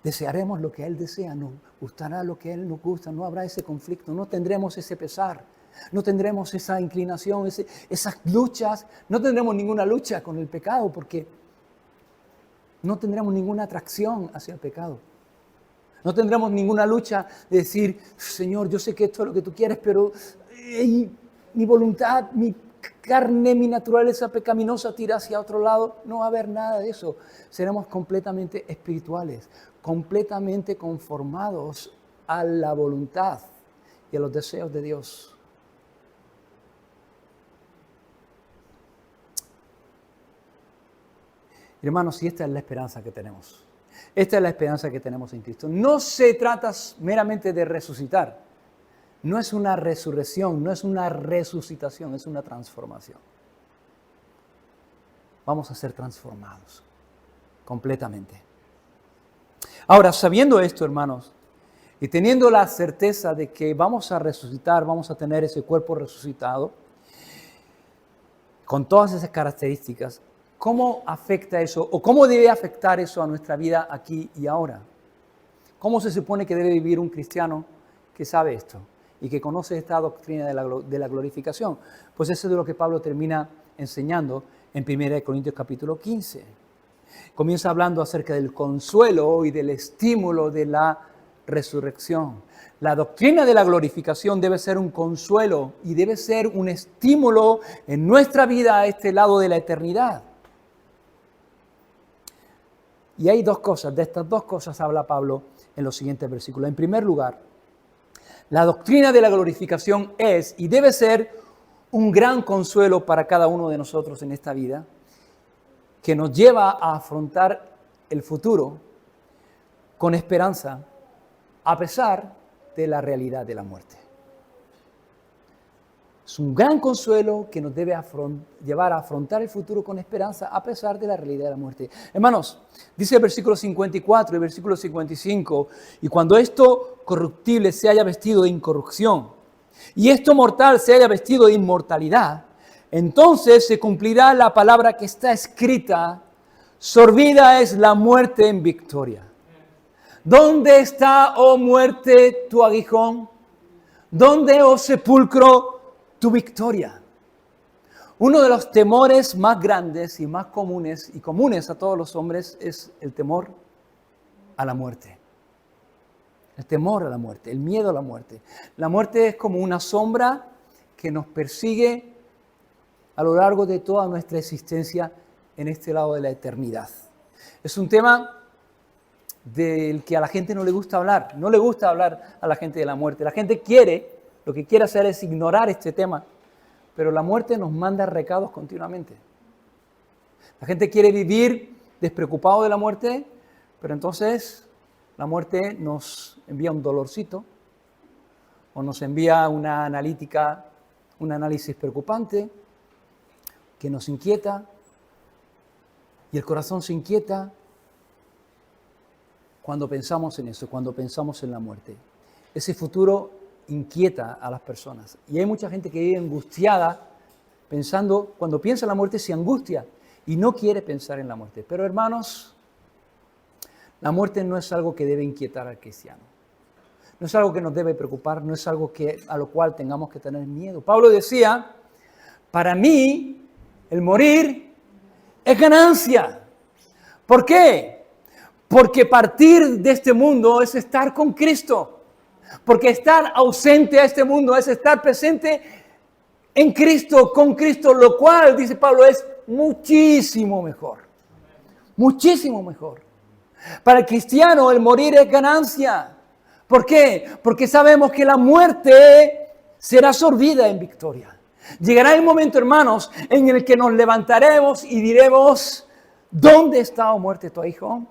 Desearemos lo que Él desea, nos gustará lo que Él nos gusta, no habrá ese conflicto, no tendremos ese pesar, no tendremos esa inclinación, esas luchas, no tendremos ninguna lucha con el pecado porque no tendremos ninguna atracción hacia el pecado. No tendremos ninguna lucha de decir, Señor, yo sé que esto es lo que tú quieres, pero mi voluntad, mi carne, mi naturaleza pecaminosa tira hacia otro lado. No va a haber nada de eso. Seremos completamente espirituales, completamente conformados a la voluntad y a los deseos de Dios. Hermanos, y esta es la esperanza que tenemos. Esta es la esperanza que tenemos en Cristo. No se trata meramente de resucitar. No es una resurrección, no es una resucitación, es una transformación. Vamos a ser transformados completamente. Ahora, sabiendo esto, hermanos, y teniendo la certeza de que vamos a resucitar, vamos a tener ese cuerpo resucitado, con todas esas características, ¿cómo afecta eso o cómo debe afectar eso a nuestra vida aquí y ahora? ¿Cómo se supone que debe vivir un cristiano que sabe esto y que conoce esta doctrina de la glorificación? Pues eso es de lo que Pablo termina enseñando en 1 Corintios capítulo 15. Comienza hablando acerca del consuelo y del estímulo de la resurrección. La doctrina de la glorificación debe ser un consuelo y debe ser un estímulo en nuestra vida a este lado de la eternidad. Y hay dos cosas, de estas dos cosas habla Pablo en los siguientes versículos. En primer lugar, la doctrina de la glorificación es y debe ser un gran consuelo para cada uno de nosotros en esta vida, que nos lleva a afrontar el futuro con esperanza, a pesar de la realidad de la muerte. Es un gran consuelo que nos debe llevar a afrontar el futuro con esperanza a pesar de la realidad de la muerte. Hermanos, dice el versículo 54 y el versículo 55, y cuando esto corruptible se haya vestido de incorrupción y esto mortal se haya vestido de inmortalidad, entonces se cumplirá la palabra que está escrita, sorbida es la muerte en victoria. ¿Dónde está, oh muerte, tu aguijón? ¿Dónde, oh sepulcro, tu victoria? Uno de los temores más grandes y más comunes a todos los hombres es el temor a la muerte. El temor a la muerte, el miedo a la muerte. La muerte es como una sombra que nos persigue a lo largo de toda nuestra existencia en este lado de la eternidad. Es un tema del que a la gente no le gusta hablar. No le gusta hablar a la gente de la muerte. La gente lo que quiere hacer es ignorar este tema, pero la muerte nos manda recados continuamente. La gente quiere vivir despreocupado de la muerte, pero entonces la muerte nos envía un dolorcito o nos envía una analítica, un análisis preocupante que nos inquieta y el corazón se inquieta cuando pensamos en eso, cuando pensamos en la muerte. Ese futuro inquieta a las personas. Y hay mucha gente que vive angustiada pensando, cuando piensa en la muerte se angustia y no quiere pensar en la muerte. Pero hermanos, la muerte no es algo que debe inquietar al cristiano. No es algo que nos debe preocupar, no es algo a lo cual tengamos que tener miedo. Pablo decía, para mí el morir es ganancia. ¿Por qué? Porque partir de este mundo es estar con Cristo. Porque estar ausente a este mundo es estar presente en Cristo, con Cristo, lo cual, dice Pablo, es muchísimo mejor. muchísimo mejor. Para el cristiano el morir es ganancia. ¿Por qué? Porque sabemos que la muerte será absorbida en victoria. Llegará el momento, hermanos, en el que nos levantaremos y diremos, ¿dónde está, oh muerte, tu aguijón?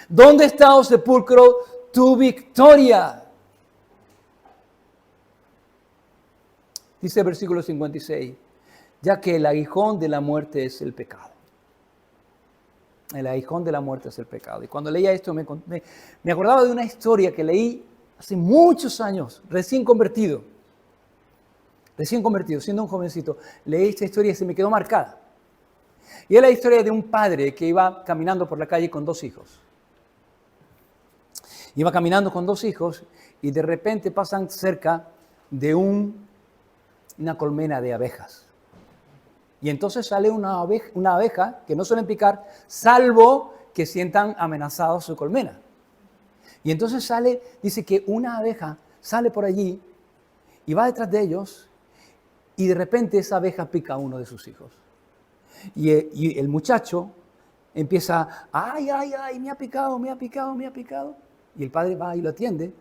¿Dónde está, oh sepulcro, tu victoria? Dice el versículo 56, ya que el aguijón de la muerte es el pecado. El aguijón de la muerte es el pecado. Y cuando leía esto me acordaba de una historia que leí hace muchos años, recién convertido, siendo un jovencito. Leí esta historia y se me quedó marcada. Y es la historia de un padre que iba caminando por la calle con dos hijos. Iba caminando con dos hijos y de repente pasan cerca de una colmena de abejas. Y entonces sale una abeja que no suelen picar, salvo que sientan amenazados su colmena. Y entonces dice que una abeja sale por allí y va detrás de ellos y de repente esa abeja pica a uno de sus hijos. Y el muchacho empieza, ay, me ha picado. Y el padre va y lo atiende,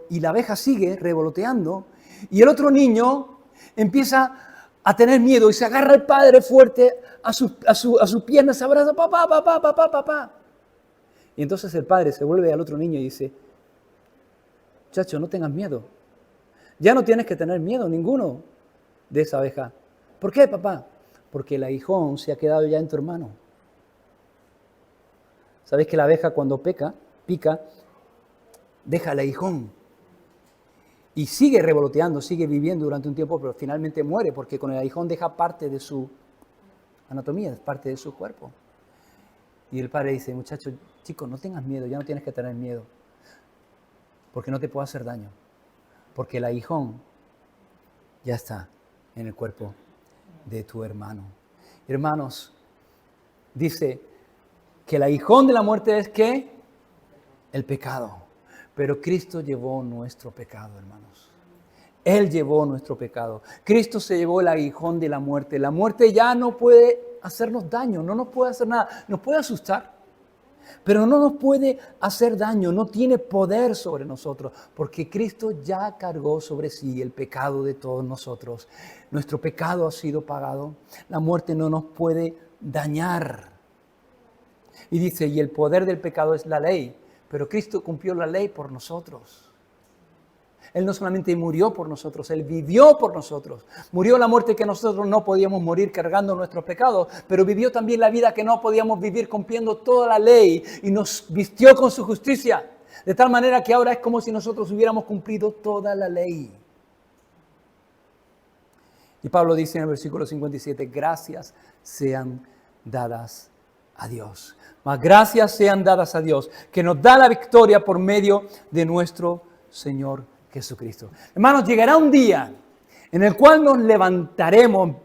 y la abeja sigue revoloteando y el otro niño empieza a tener miedo y se agarra al padre fuerte a sus piernas, se abraza, papá. Y entonces el padre se vuelve al otro niño y dice, muchacho, no tengas miedo. Ya no tienes que tener miedo ninguno de esa abeja. ¿Por qué, papá? Porque el aguijón se ha quedado ya en tu hermano. ¿Sabéis que la abeja cuando pica, deja el aguijón? Y sigue revoloteando, sigue viviendo durante un tiempo, pero finalmente muere porque con el aguijón deja parte de su anatomía, parte de su cuerpo. Y el padre dice, muchacho, chico, no tengas miedo, ya no tienes que tener miedo, porque no te puede hacer daño, porque el aguijón ya está en el cuerpo de tu hermano. Hermanos, dice que el aguijón de la muerte es ¿qué? El pecado. Pero Cristo llevó nuestro pecado, hermanos. Él llevó nuestro pecado. Cristo se llevó el aguijón de la muerte. La muerte ya no puede hacernos daño, no nos puede hacer nada. Nos puede asustar, pero no nos puede hacer daño, no tiene poder sobre nosotros, porque Cristo ya cargó sobre sí el pecado de todos nosotros. Nuestro pecado ha sido pagado. La muerte no nos puede dañar. Y dice, y el poder del pecado es la ley. Pero Cristo cumplió la ley por nosotros. Él no solamente murió por nosotros, Él vivió por nosotros. Murió la muerte que nosotros no podíamos morir cargando nuestros pecados, pero vivió también la vida que no podíamos vivir cumpliendo toda la ley y nos vistió con su justicia. De tal manera que ahora es como si nosotros hubiéramos cumplido toda la ley. Y Pablo dice en el versículo 57, gracias sean dadas a Dios. Mas gracias sean dadas a Dios, que nos da la victoria por medio de nuestro Señor Jesucristo. Hermanos, llegará un día en el cual nos levantaremos,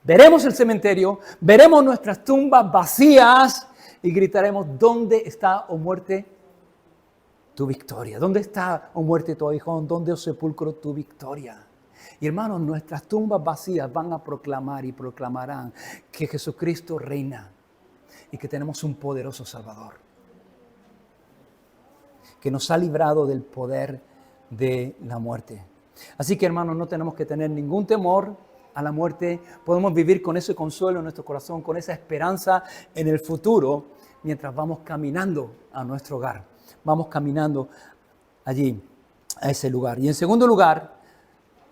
veremos el cementerio, veremos nuestras tumbas vacías y gritaremos, ¿dónde está, oh muerte, tu victoria? ¿Dónde está, oh muerte, tu aguijón? ¿Dónde, oh sepulcro, tu victoria? Y hermanos, nuestras tumbas vacías van a proclamar y proclamarán que Jesucristo reina y que tenemos un poderoso Salvador, que nos ha librado del poder de la muerte. Así que, hermanos, no tenemos que tener ningún temor a la muerte. Podemos vivir con ese consuelo en nuestro corazón, con esa esperanza en el futuro, mientras vamos caminando a nuestro hogar. Vamos caminando allí, a ese lugar. Y en segundo lugar,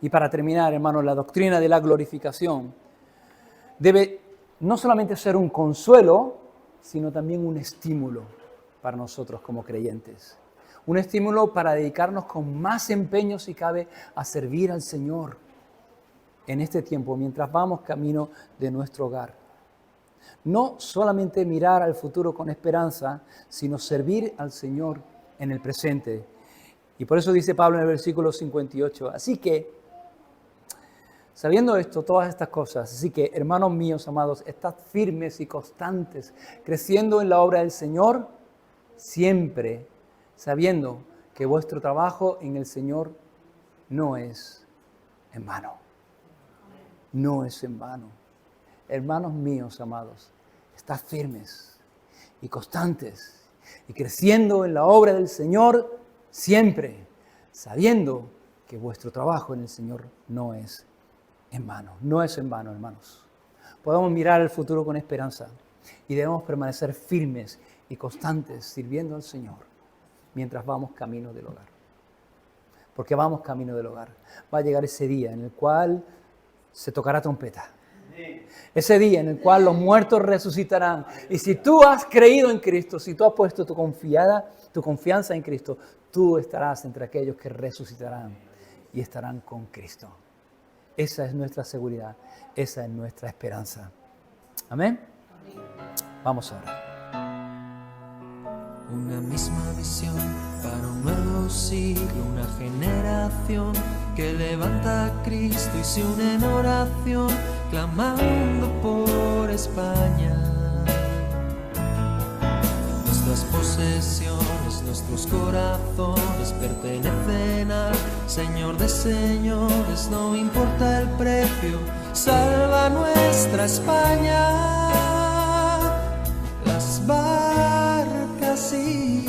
y para terminar, hermanos, la doctrina de la glorificación debe no solamente ser un consuelo, sino también un estímulo para nosotros como creyentes. Un estímulo para dedicarnos con más empeño, si cabe, a servir al Señor en este tiempo, mientras vamos camino de nuestro hogar. No solamente mirar al futuro con esperanza, sino servir al Señor en el presente. Y por eso dice Pablo en el versículo 58, así que, sabiendo esto, todas estas cosas, así que, hermanos míos, amados, estad firmes y constantes, creciendo en la obra del Señor, siempre sabiendo que vuestro trabajo en el Señor no es en vano. No es en vano. Hermanos míos, amados, estad firmes. y constantes y creciendo en la obra del Señor siempre, sabiendo que vuestro trabajo en el Señor no es en vano. No es en vano, hermanos. Podemos mirar el futuro con esperanza y debemos permanecer firmes y constantes sirviendo al Señor mientras vamos camino del hogar. Porque vamos camino del hogar. Va a llegar ese día en el cual se tocará trompeta. Ese día en el cual los muertos resucitarán. Y si tú has creído en Cristo, si tú has puesto tu confianza en Cristo, tú estarás entre aquellos que resucitarán y estarán con Cristo. Esa es nuestra seguridad, esa es nuestra esperanza. Amén. Vamos a orar. Una misma visión para un nuevo siglo, una generación que levanta a Cristo y se une en oración, clamando por España. Nuestras posesiones, nuestros corazones pertenecen al Señor de señores, no importa el precio, salva nuestra España. Las barcas y